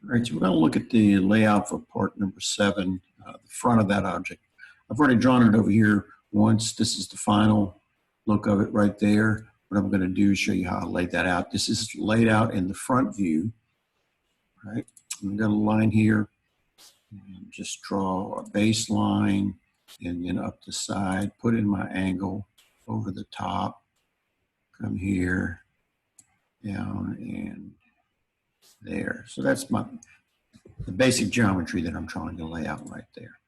All right, so we're going to look at the layout for part number 7, the front of that object. I've already drawn it over here once. This is the final look of it right there. What I'm going to do is show you how I laid that out. This is laid out in the front view. All right, I'm going to line here and just draw a baseline and then up the side, put in my angle over the top, come here, down, and there. So that's the basic geometry that I'm trying to lay out right there.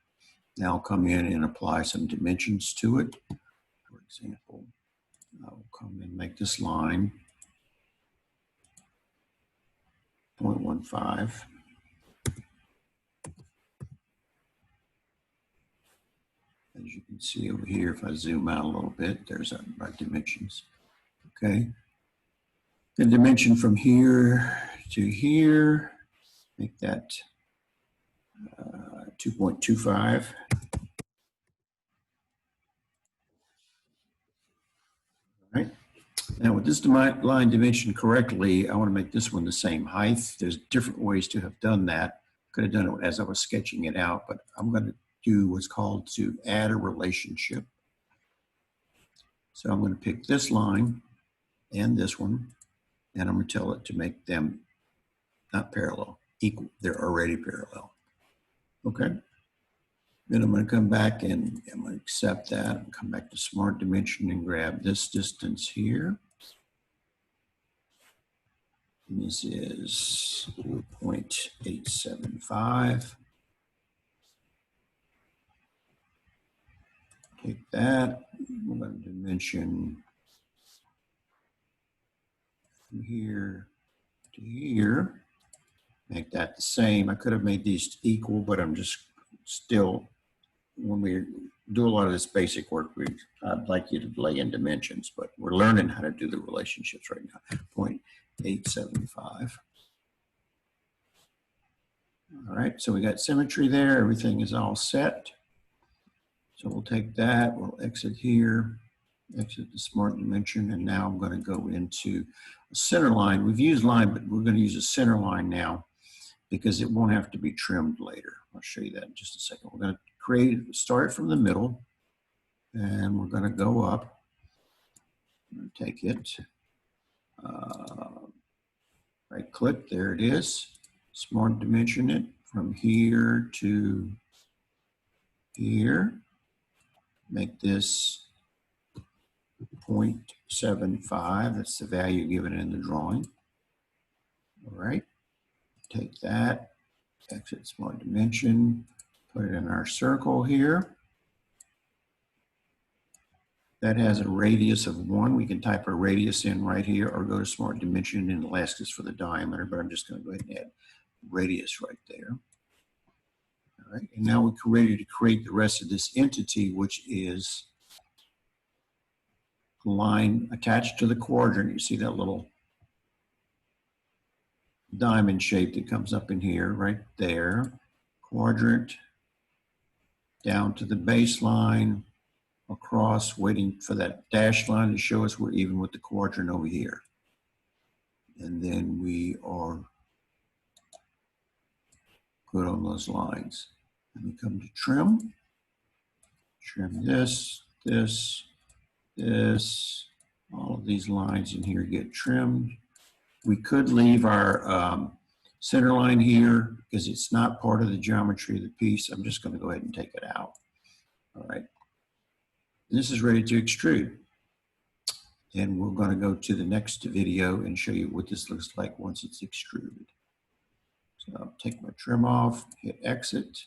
Now I'll come in and apply some dimensions to it. For example, I'll come and make this line 0.15. As you can see over here, if I zoom out a little bit, there's my dimensions. Okay. The dimension from here to here, make that 2.25. Right. Now with this line dimension correctly, I want to make this one the same height. There's different ways to have done that. Could have done it as I was sketching it out, but I'm going to do what's called to add a relationship. So I'm going to pick this line and this one, and I'm going to tell it to make them not parallel, equal. They're already parallel. Okay. Then I'm going to come back and I'm going to accept that and come back to Smart Dimension and grab this distance here. And this is 0.875. Take that. I'm going to dimension from here to here. Make that the same. I could have made these equal, but I'm just still, when we do a lot of this basic work, I'd like you to lay in dimensions, but we're learning how to do the relationships right now. 0.875. All right, so we got symmetry there. Everything is all set. So we'll take that, we'll exit here, exit the Smart Dimension, and now I'm going to go into a center line. We've used line, but we're going to use a center line now because it won't have to be trimmed later. I'll show you that in just a second. We're going to start from the middle, and we're going to go up. I'm going to take it, right click, there it is. Smart Dimension it from here to here. Make this 0.75, that's the value given in the drawing. All right, take that, exit Smart Dimension, put it in our circle here. That has a radius of 1. We can type a radius in right here or go to Smart Dimension and it'll ask us for the diameter, but I'm just going to go ahead and add radius right there. All right, and now we're ready to create the rest of this entity, which is a line attached to the quadrant. You see that little diamond shape that comes up in here, right there. Quadrant, down to the baseline, across, waiting for that dashed line to show us we're even with the quadrant over here. And then we are good on those lines. And we come to trim. Trim this, this, this. All of these lines in here get trimmed. We could leave our center line here because it's not part of the geometry of the piece. I'm just going to go ahead and take it out. All right. And this is ready to extrude. And we're going to go to the next video and show you what this looks like once it's extruded. So I'll take my trim off, hit exit.